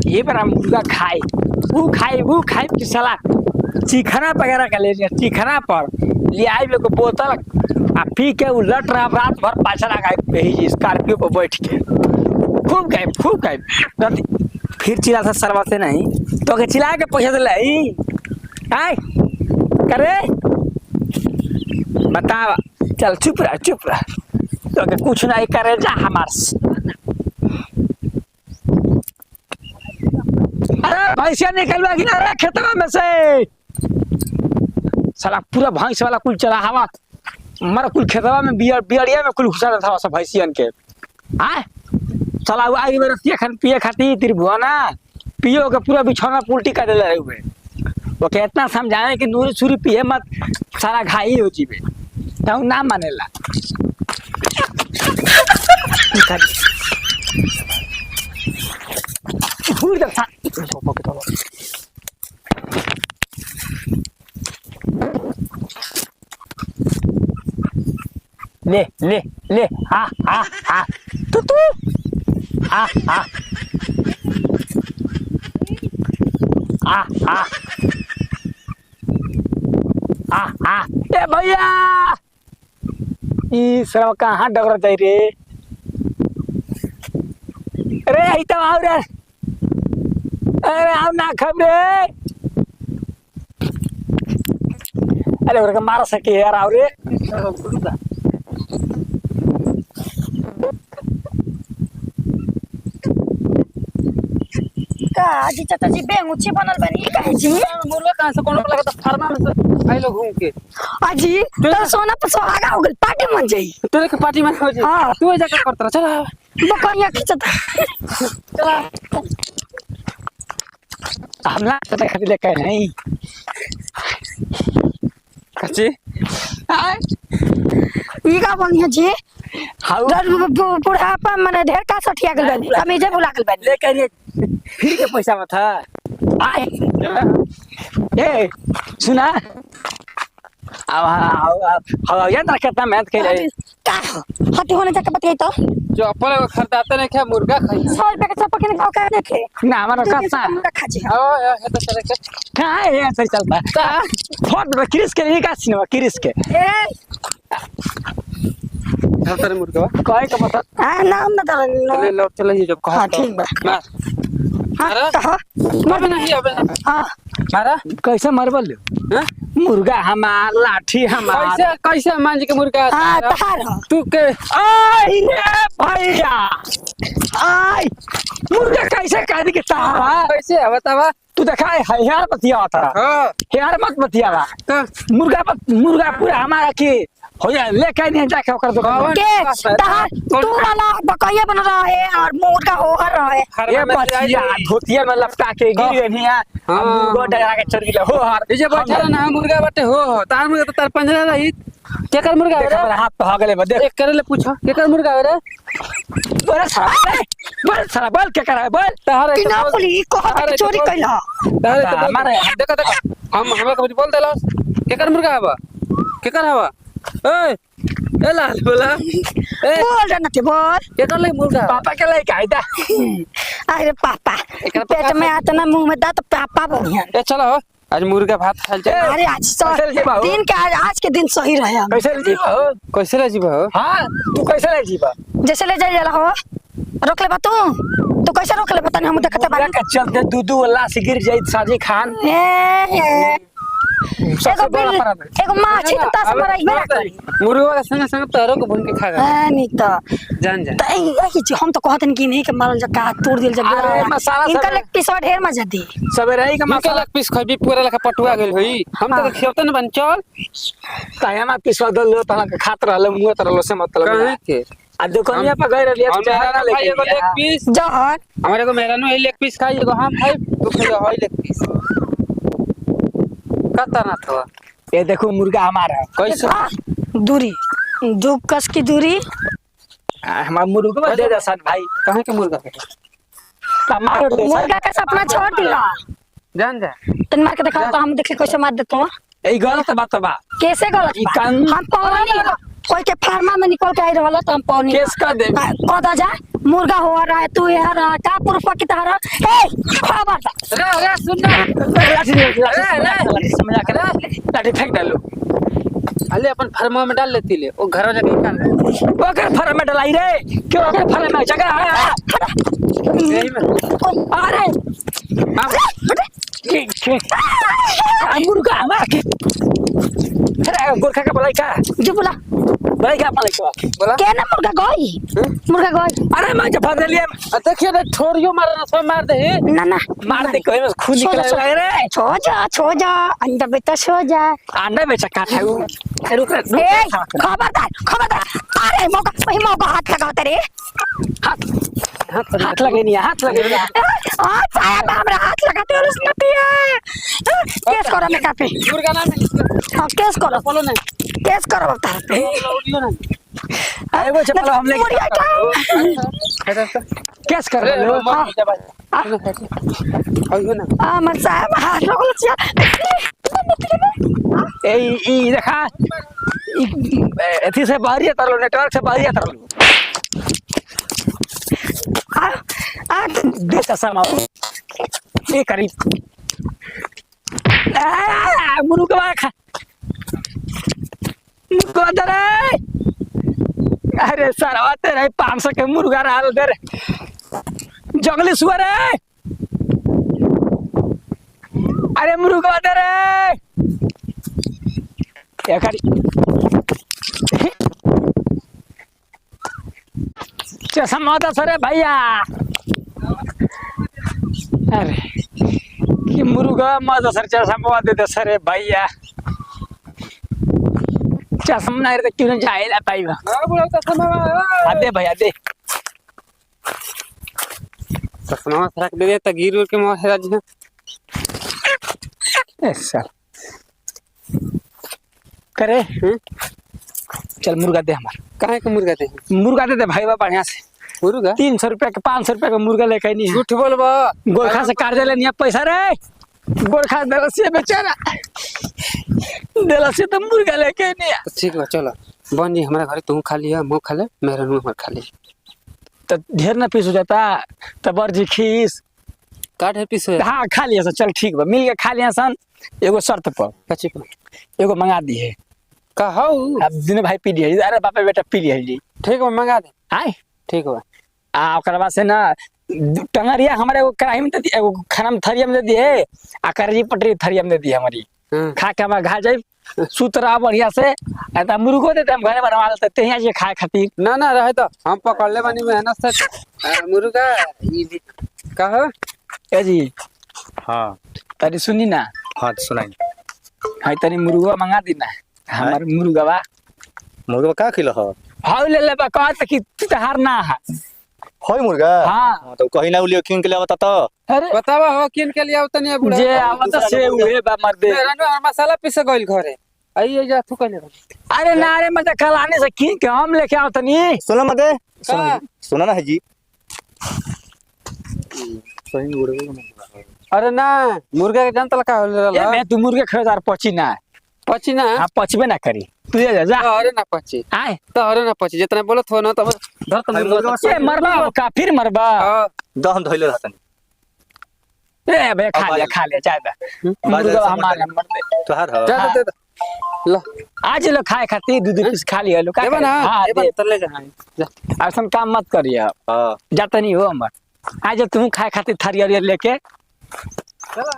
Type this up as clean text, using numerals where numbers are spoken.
ये बड़ा मुर्गा खाए वो खाए कि साला चिखना वगैरह का ले लिया, चिखना पर ले आई मेरे को बोतल आ पी के वो लट रहा रात भर पाछा लगा ही स्कॉर्पियो पर बैठ के खूब गए फिर चिल्ला था सरवा से नहीं तो के चिल्ला के पैसा दिला आय करे बतावा चल चुप रह तो के कुछ नहीं करे जा हमार अरे भैंसिया निकलवा कि ना खेतवा में से साला पूरा भैंस वाला कुल चला हवा हमारा कुल खेतवा में बियरिया में कुल घुसा था सब भैंसियन के आय चला वो आगे में रतिया खान पिए खाती त्रिभुवना पियो के पूरा बिछौना उल्टी कर दे रहे हुए वो के इतना समझाए कि नूरी छुरी पिए मत सारा घाई हो जीवे तो ना मानेला भूल जा ले हा तू हा ए भैया ई सरवा कहाँ डगर जाई रे अरे आई तो आओ रे अरे आओ ना खब रे अरे उनका मार सके यार आओ रे जी चाचा जी बेंगुची बनल बनी काहे जी मुर्गा कहां से कौन लगा फार्मा में से आई लोग घूम के अजी तो सोना पर सोहागा हो गल पार्टी मन जाई तोरे के पार्टी में हो जी हां तू जाकर करता चला बकरिया खिंचता चला हमला तो खातिर लेके नहीं कच्ची आय ई का बनिया जी हाउ बुढ़ापा मने ढेर का सठिया गल बनी कमीजे भुला गल बनी लेके फिर के पैसा में था आय ए सुना अब याद रख कितना मेहनत कर रहे हटी होने जाके बताइए तो जो अपन खरीदाते नहीं क्या मुर्गा खाई 100 रुपए के चप्पल के खाओ का देखे ना हमारा कसा मुर्गा खा जी ओ ये तो चले के कहाँ है ऐसे चलता फोट में क्रिस के लिए का सिनेमा क्रिस के ए तेरे मुर्गा कहे का मतलब हां नाम बता चले लो चले ही जब कहा हां ठीक बा मारा मर नहीं अबे हां मारा कैसे मरबल हां मुर्गा हमार लाठी हमार कैसे मान जी के मुर्गा हां तहार तू के आई रे भैया आई मुर्गा कैसे कह दी के तारा कैसे है बतावा तू देखा है यार बतिया था हां यार मत बतियावा तो मुर्गा पूरा हमारा की हो जाए लेके नहीं जाके ओकर दुकान के तहार तू वाला बकैया बन रहा है और मुर्गा हो रहा है ये बचिया धोतिया में लपटा के गिर गई है हम मुर्गा डरा के चढ़ गए हो हर ये जे बैठा ना मुर्गा बटे हो तार मुर्गा तो तार पंजरा रही केकर मुर्गा है हमारा हाथ तो हो गले देख एक करे ले पूछो केकर मुर्गा है रे बोल क्या करा है बोल तारे कि ना बोली कहत चोरी कैला तारे तो हमारे देखो हम कुछ बोल देला केकर मुर्गा है बा केकर हवा ए लाल बोला ए बोल रे नते बोल केकर ले मुर्गा पापा के लिए कायदा अरे पापा पेट में आता ना मुंह में दा तो पापा बनिया ए चलो आज मुर्गा भात खाल चल अरे दिन के आज के दिन सही रहे हम कैसे ले जीवा हो कैसे ले जीवा हो हां तू कैसे ले जीवा जैसे ले जाइला हो रोक ले बा तू कैसे रोक ले बता नहीं हम देखते बारे का चलते दूधू वाला से गिर जाई साजी खान एगो माछी तो तास मराई में मुर्गा के संग संग तोरो को भून के खा हां नहीं तो जान तो यही हम तो कहतन कि नहीं के मारल जा का तोड़ दिल जब मसाला इनका लेग पीस ढेर मजा दी सबे रही का मसाला मसाला लग पीस खबी पूरा लखा पटुआ गेल होई हम तो खेवते न बन चल ताया पिसवा दल तना के खात रहल मुंह तरल से मतलब कहे के आ दुकानिया पर गए रहलिए तो चारा लेके एगो लेग पीस जहर हमारे को मेरा नो लेग पीस खाई एगो हम खाई तू खाई होई लेग पीस कता ना तो ये देखो मुर्गा हमारा कैसे दूरी दो कस की दूरी हमारा मुर्गा दे दे सन भाई कहां के मुर्गा के टमाटर दे मुर्गा का सपना छोड़ दिला जान जा तन मार के दिखाओ तो हम देखे कैसे मार देते हो ए गलत बात बा कैसे गलत ई बा? कानून हम पानी कोई के फार्मा में निकल के आई रहल तो हम पानी केस कर दे कदा जा मुर्गा हो रहा है तू यार का पुरपा की तरह ए खबर दा अरे सुन ना लाठी समझा कर लाठी फेंक डालो अले अपन फर्मा में डाल लेती ले वो घर जाके निकाल ले ओकर फर में डलाई रे क्यों ओकर फर में जगह है यही में अरे मुर्गा हमारा के अरे गोरखा का बोलाई का जो बोला बोलाई का बोला क्या ना मुर्गा गोई अरे मैं जब फंस लिया देखिए ना छोरियो मारना सब मार दे ना ना मार दे कोई में खून निकल रे छो जा अंडा बेटा सो जा अंडा में चक्का था वो रुक ए खबरदार अरे मौका हाथ लगाओ तेरे हाथ लगे नहीं हाथ लगे साहब हमरा हाथ लगाते हो उसमें केस करो मैं काफी मुर्गा ना हाँ केस करो बोलो ना केस करो बता ऑडियो ना अरे वो चप्पल हम लेके केस कर लो ऑडियो ना मन साहब हाथ लगो लचिया ए ई देखा एथी से बाहर तरलो नेटवर्क से बाहर तरलो आ देता समाओ ये करीब मुर्गा के बाखा मुर्गा दरे अरे सरवा तेरे 500 के मुर्गा रहल दे जंगली सुअर है अरे मुर्गा दरे ये करी चश्मा तो सरे भैया अरे कि मुर्गा मजा सर चश्मा दे दे सरे भैया चश्मा नहीं तो क्यों जाए ला पाई बा बोला चश्मा दे भैया दे चश्मा रख दे त गिर के मोह है जी ऐसा करे चल मुर्गा दे हमार काहे के मुर्गा दे भाई बा बढ़िया से मुर्गा 300 रुपया के 500 रुपया का मुर्गा लेके नहीं है झूठ बोलबा गोरखा से कर्जा लेनी पैसा रे गोरखा दलसिया बेचारा दलसिया तो मुर्गा लेके नहीं है ठीक बा चलो बन जी हमारा घर तू खा लिया मो खा ले मेरा नु हमर खा ले तो ढेर ना पीस हो जाता तो बर्जी खीस काट है पीस हाँ खा लिया चल ठीक बा मिल के खा लिया सन एगो शर्त पर कच्ची पर एगो मंगा दी है का हौ अब दिन भाई पी लिए अरे बापे बेटा पी लिए जी ठीक बा मंगा दे आए ठीक बा आ ओकर बाद से ना टंगरिया हमारे एगो कढ़ाई में दे दी एगो खाना में थरिया में दे दिए आ करजी पटरी थरिया में दे दी हमारी खा के हम घा जाए सुतरा बढ़िया से आ मुर्गो देते हम घरे बनवा लेते तहिया जे खाए खातिर ना ना रहे तो हम पकड़ ले बानी मेहनत से मुर्गा ई का हो ए जी हाँ तनी सुनी ना हाँ सुनाई हाय तनी मुर्गा मंगा दी ना हमार मुर्गवा मुर्गा का खिलो हो हाउ ले बा कहत कि तहार ना है होय मुर्गा हाँ तो कहीं ना उलियो किन के ले आवता तो अरे बतावा हो किन के लिए आवतनी बुढ़ा जे आवत से उहे बा मर दे मेरा नु मसाला पीस गइल घरे आई जा तू कहले अरे ना रे मत खलाने से की के हम लेके आओ तनी सुना मत का? सुना ना है जी अरे ना मुर्गा के जानत का होल ए रहल मैं तू मुर्गे खरीदार पची ना पची ना हां पचबे ना करी तू जा अरे ना पची आए तो अरे ना पची जितना बोलत हो ना तब धर तो मुर्गा ए मरबा का फिर मरबा हां दहन धइले रहतन ए बे खा ले ज्यादा मुर्गा हमारा मर दे तोहार हो जा दे ला आज लो खाए खातिर दूध पीस खा लिया लो का देबा ना हां देबा दे तर ले जा जा ऐसा काम मत करिए हां जाता नहीं हो हमर आज तू खाए खातिर थरिया लेके चला